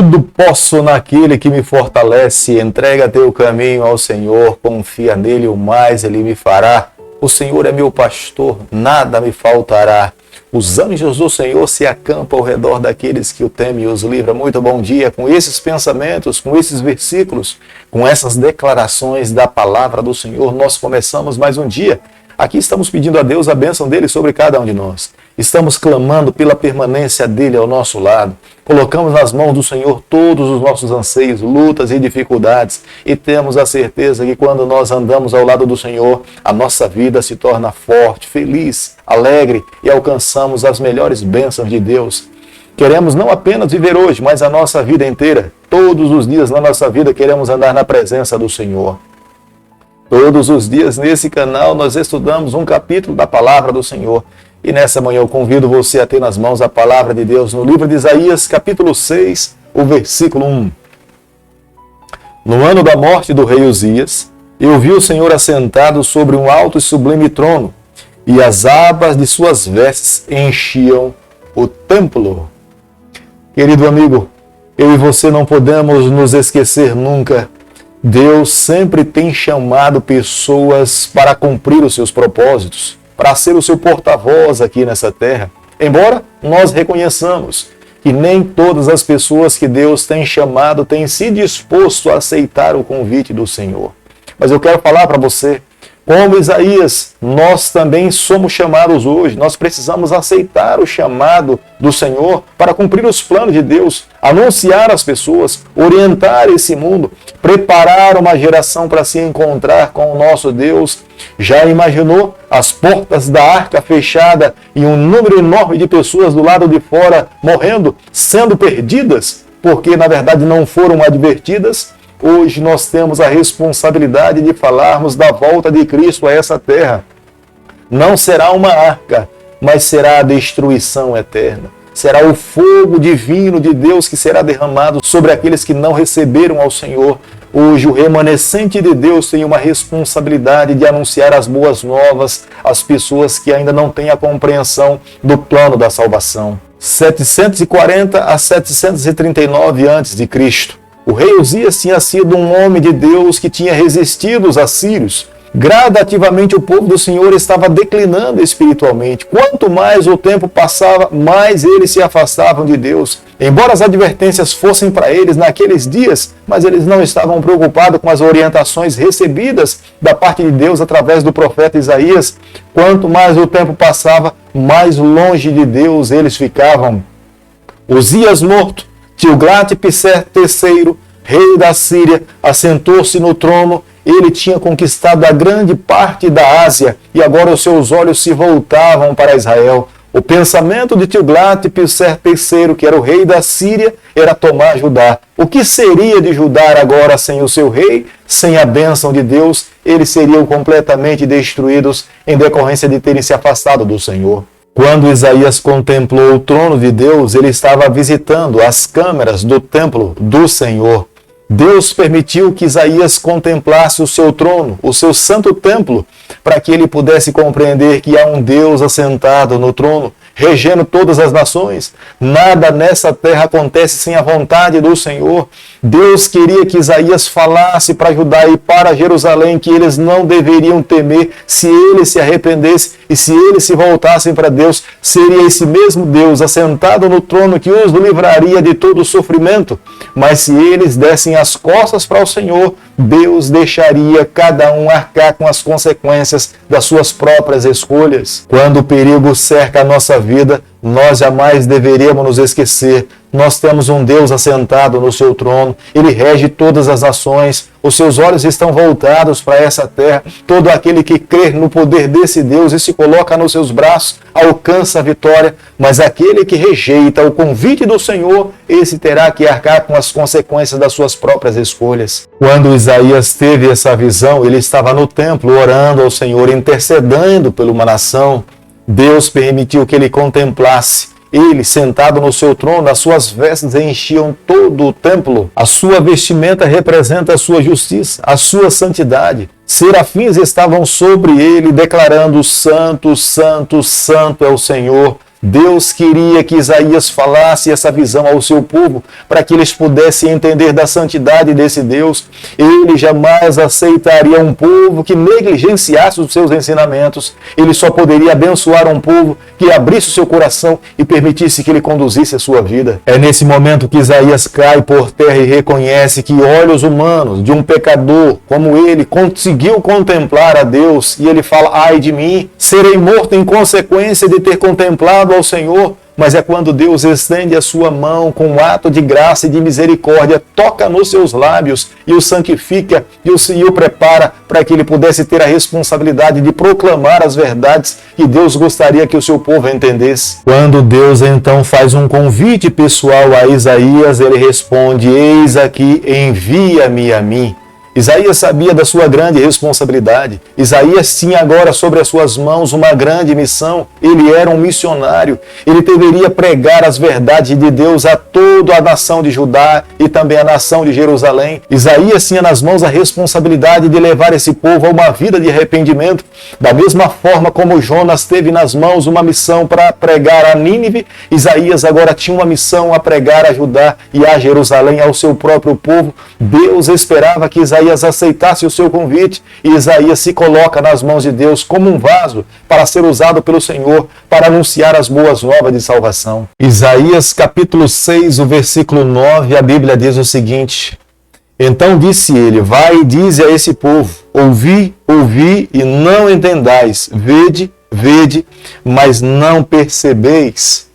Tudo posso naquele que me fortalece. Entrega teu caminho ao Senhor, confia nele, o mais ele me fará. O Senhor é meu pastor, nada me faltará. Os anjos do Senhor se acampam ao redor daqueles que o temem e os livra. Muito bom dia. Com esses pensamentos, com esses versículos, com essas declarações da palavra do Senhor, nós começamos mais um dia. Aqui estamos pedindo a Deus a bênção dele sobre cada um de nós. Estamos clamando pela permanência dele ao nosso lado. Colocamos nas mãos do Senhor todos os nossos anseios, lutas e dificuldades. E temos a certeza que quando nós andamos ao lado do Senhor, a nossa vida se torna forte, feliz, alegre e alcançamos as melhores bênçãos de Deus. Queremos não apenas viver hoje, mas a nossa vida inteira. Todos os dias na nossa vida queremos andar na presença do Senhor. Todos os dias nesse canal nós estudamos um capítulo da palavra do Senhor. E nessa manhã eu convido você a ter nas mãos a palavra de Deus no livro de Isaías, capítulo 6, o versículo 1. No ano da morte do rei Uzias, eu vi o Senhor assentado sobre um alto e sublime trono, e as abas de suas vestes enchiam o templo. Querido amigo, eu e você não podemos nos esquecer nunca. Deus sempre tem chamado pessoas para cumprir os seus propósitos, para ser o seu porta-voz aqui nessa terra. Embora nós reconheçamos que nem todas as pessoas que Deus tem chamado têm se disposto a aceitar o convite do Senhor. Mas eu quero falar para você, como Isaías, nós também somos chamados hoje. Nós precisamos aceitar o chamado do Senhor para cumprir os planos de Deus, anunciar às pessoas, orientar esse mundo, preparar uma geração para se encontrar com o nosso Deus. Já imaginou as portas da arca fechada e um número enorme de pessoas do lado de fora morrendo, sendo perdidas, porque na verdade não foram advertidas? Hoje nós temos a responsabilidade de falarmos da volta de Cristo a essa terra. Não será uma arca, mas será a destruição eterna. Será o fogo divino de Deus que será derramado sobre aqueles que não receberam ao Senhor. Hoje o remanescente de Deus tem uma responsabilidade de anunciar as boas novas às pessoas que ainda não têm a compreensão do plano da salvação. 740 a 739 a.C., o rei Uzias tinha sido um homem de Deus que tinha resistido os assírios. Gradativamente o povo do Senhor estava declinando espiritualmente. Quanto mais o tempo passava, mais eles se afastavam de Deus. Embora as advertências fossem para eles naqueles dias, mas eles não estavam preocupados com as orientações recebidas da parte de Deus através do profeta Isaías. Quanto mais o tempo passava, mais longe de Deus eles ficavam. Uzias morto, Tilgat-Piser III, rei da Síria, assentou-se no trono. Ele tinha conquistado a grande parte da Ásia e agora os seus olhos se voltavam para Israel. O pensamento de Tilgat-Piser III, que era o rei da Síria, era tomar Judá. O que seria de Judá agora sem o seu rei, sem a bênção de Deus? Eles seriam completamente destruídos em decorrência de terem se afastado do Senhor. Quando Isaías contemplou o trono de Deus, ele estava visitando as câmeras do templo do Senhor. Deus permitiu que Isaías contemplasse o seu trono, o seu santo templo, para que ele pudesse compreender que há um Deus assentado no trono, regendo todas as nações. Nada nessa terra acontece sem a vontade do Senhor. Deus queria que Isaías falasse para Judá e para Jerusalém que eles não deveriam temer se eles se arrependessem e se eles se voltassem para Deus. Seria esse mesmo Deus assentado no trono que os livraria de todo o sofrimento. Mas se eles dessem as costas para o Senhor, Deus deixaria cada um arcar com as consequências das suas próprias escolhas. Quando o perigo cerca a nossa vida, nós jamais deveríamos nos esquecer. Nós temos um Deus assentado no seu trono. Ele rege todas as nações. Os seus olhos estão voltados para essa terra. Todo aquele que crê no poder desse Deus e se coloca nos seus braços, alcança a vitória. Mas aquele que rejeita o convite do Senhor, esse terá que arcar com as consequências das suas próprias escolhas. Quando Isaías teve essa visão, ele estava no templo orando ao Senhor, intercedendo por uma nação. Deus permitiu que ele contemplasse. Ele, sentado no seu trono, as suas vestes enchiam todo o templo. A sua vestimenta representa a sua justiça, a sua santidade. Serafins estavam sobre ele, declarando: Santo, Santo, Santo é o Senhor. Deus queria que Isaías falasse essa visão ao seu povo, para que eles pudessem entender da santidade desse Deus. Ele jamais aceitaria um povo que negligenciasse os seus ensinamentos. Ele só poderia abençoar um povo que abrisse o seu coração e permitisse que ele conduzisse a sua vida. É nesse momento que Isaías cai por terra e reconhece que olhos humanos de um pecador como ele conseguiu contemplar a Deus, e ele fala: ai de mim, serei morto em consequência de ter contemplado ao Senhor. Mas é quando Deus estende a sua mão com um ato de graça e de misericórdia, toca nos seus lábios e o santifica e o prepara para que ele pudesse ter a responsabilidade de proclamar as verdades que Deus gostaria que o seu povo entendesse. Quando Deus então faz um convite pessoal a Isaías, ele responde: eis aqui, envia-me a mim. Isaías sabia da sua grande responsabilidade. Isaías tinha agora sobre as suas mãos uma grande missão. Ele era um missionário. Ele deveria pregar as verdades de Deus a toda a nação de Judá e também a nação de Jerusalém. Isaías tinha nas mãos a responsabilidade de levar esse povo a uma vida de arrependimento. Da mesma forma como Jonas teve nas mãos uma missão para pregar a Nínive, Isaías agora tinha uma missão a pregar a Judá e a Jerusalém, ao seu próprio povo. Deus esperava que Isaías aceitasse o seu convite, e Isaías se coloca nas mãos de Deus como um vaso para ser usado pelo Senhor para anunciar as boas novas de salvação. Isaías capítulo 6, o versículo 9, a Bíblia diz o seguinte: então disse ele: vai e dize a esse povo, ouvi, ouvi e não entendais, vede, vede, mas não percebeis.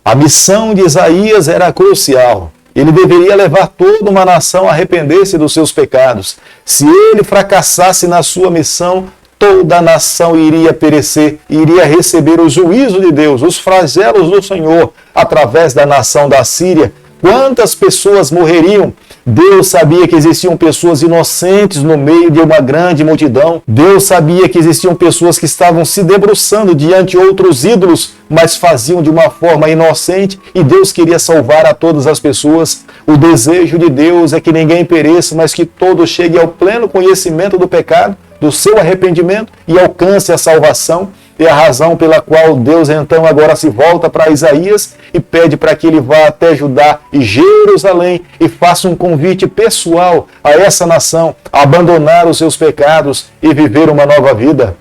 A missão de Isaías era crucial. Ele deveria levar toda uma nação a arrepender-se dos seus pecados. Se ele fracassasse na sua missão, toda a nação iria perecer, iria receber o juízo de Deus, os flagelos do Senhor, através da nação da Síria. Quantas pessoas morreriam? Deus sabia que existiam pessoas inocentes no meio de uma grande multidão. Deus sabia que existiam pessoas que estavam se debruçando diante de outros ídolos, mas faziam de uma forma inocente, e Deus queria salvar a todas as pessoas. O desejo de Deus é que ninguém pereça, mas que todos cheguem ao pleno conhecimento do pecado, do seu arrependimento, e alcance a salvação. É a razão pela qual Deus então agora se volta para Isaías e pede para que ele vá até Judá e Jerusalém e faça um convite pessoal a essa nação a abandonar os seus pecados e viver uma nova vida.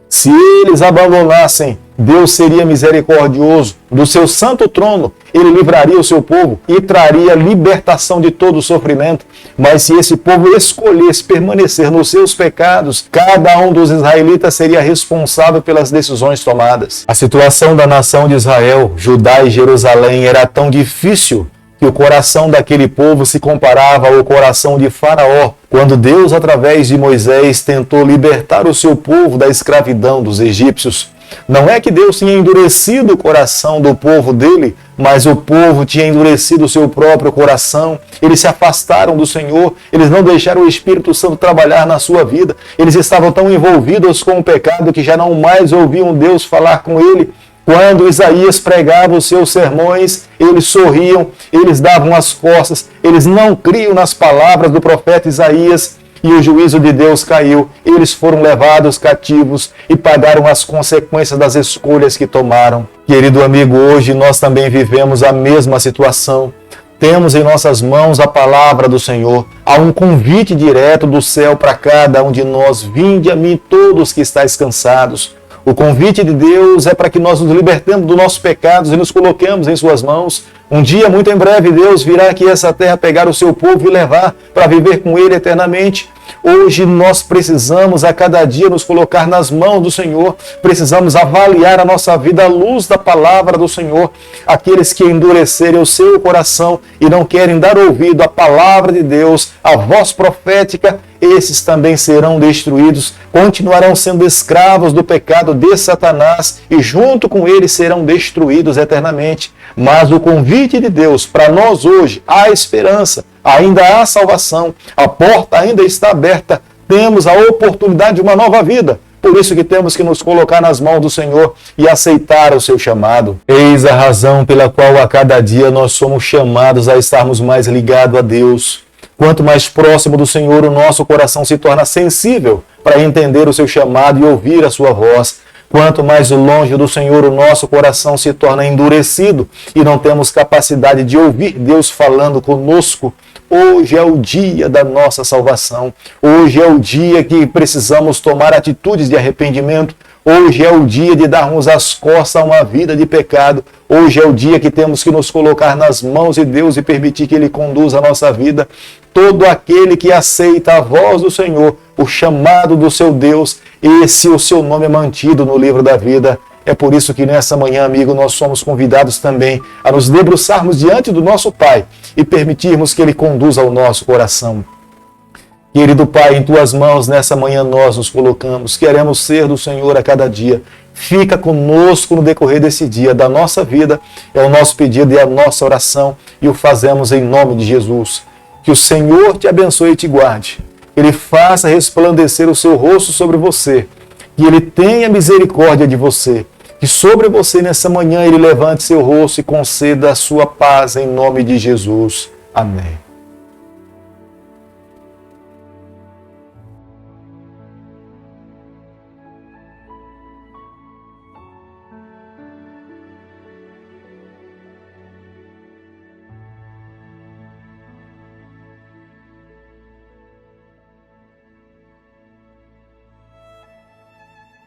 Se eles abandonassem, Deus seria misericordioso. Do seu santo trono, ele livraria o seu povo e traria libertação de todo o sofrimento. Mas se esse povo escolhesse permanecer nos seus pecados, cada um dos israelitas seria responsável pelas decisões tomadas. A situação da nação de Israel, Judá e Jerusalém era tão difícil que o coração daquele povo se comparava ao coração de Faraó, quando Deus, através de Moisés, tentou libertar o seu povo da escravidão dos egípcios. Não é que Deus tinha endurecido o coração do povo dele, mas o povo tinha endurecido o seu próprio coração. Eles se afastaram do Senhor, eles não deixaram o Espírito Santo trabalhar na sua vida. Eles estavam tão envolvidos com o pecado que já não mais ouviam Deus falar com ele. Quando Isaías pregava os seus sermões, eles sorriam, eles davam as costas, eles não criam nas palavras do profeta Isaías, e o juízo de Deus caiu. Eles foram levados cativos e pagaram as consequências das escolhas que tomaram. Querido amigo, hoje nós também vivemos a mesma situação. Temos em nossas mãos a palavra do Senhor. Há um convite direto do céu para cada um de nós: vinde a mim todos que estáis cansados. O convite de Deus é para que nós nos libertemos dos nossos pecados e nos coloquemos em suas mãos. Um dia, muito em breve, Deus virá aqui a essa terra pegar o seu povo e levar para viver com ele eternamente. Hoje nós precisamos a cada dia nos colocar nas mãos do Senhor. Precisamos avaliar a nossa vida à luz da palavra do Senhor. Aqueles que endurecerem o seu coração e não querem dar ouvido à palavra de Deus, à voz profética, esses também serão destruídos, continuarão sendo escravos do pecado de Satanás e junto com eles serão destruídos eternamente. Mas o convite de Deus para nós hoje, há esperança, ainda há salvação, a porta ainda está aberta, temos a oportunidade de uma nova vida. Por isso que temos que nos colocar nas mãos do Senhor e aceitar o seu chamado. Eis a razão pela qual a cada dia nós somos chamados a estarmos mais ligados a Deus. Quanto mais próximo do Senhor, o nosso coração se torna sensível para entender o seu chamado e ouvir a sua voz. Quanto mais longe do Senhor o nosso coração se torna endurecido e não temos capacidade de ouvir Deus falando conosco, hoje é o dia da nossa salvação. Hoje é o dia que precisamos tomar atitudes de arrependimento. Hoje é o dia de darmos as costas a uma vida de pecado. Hoje é o dia que temos que nos colocar nas mãos de Deus e permitir que Ele conduza a nossa vida. Todo aquele que aceita a voz do Senhor, o chamado do seu Deus, esse o seu nome é mantido no livro da vida. É por isso que nessa manhã, amigo, nós somos convidados também a nos debruçarmos diante do nosso Pai e permitirmos que Ele conduza o nosso coração. Querido Pai, em Tuas mãos nessa manhã nós nos colocamos. Queremos ser do Senhor a cada dia. Fica conosco no decorrer desse dia da nossa vida. É o nosso pedido e a nossa oração e o fazemos em nome de Jesus. Que o Senhor te abençoe e te guarde. Ele faça resplandecer o seu rosto sobre você. Que Ele tenha misericórdia de você. Que sobre você nessa manhã Ele levante seu rosto e conceda a sua paz em nome de Jesus. Amém.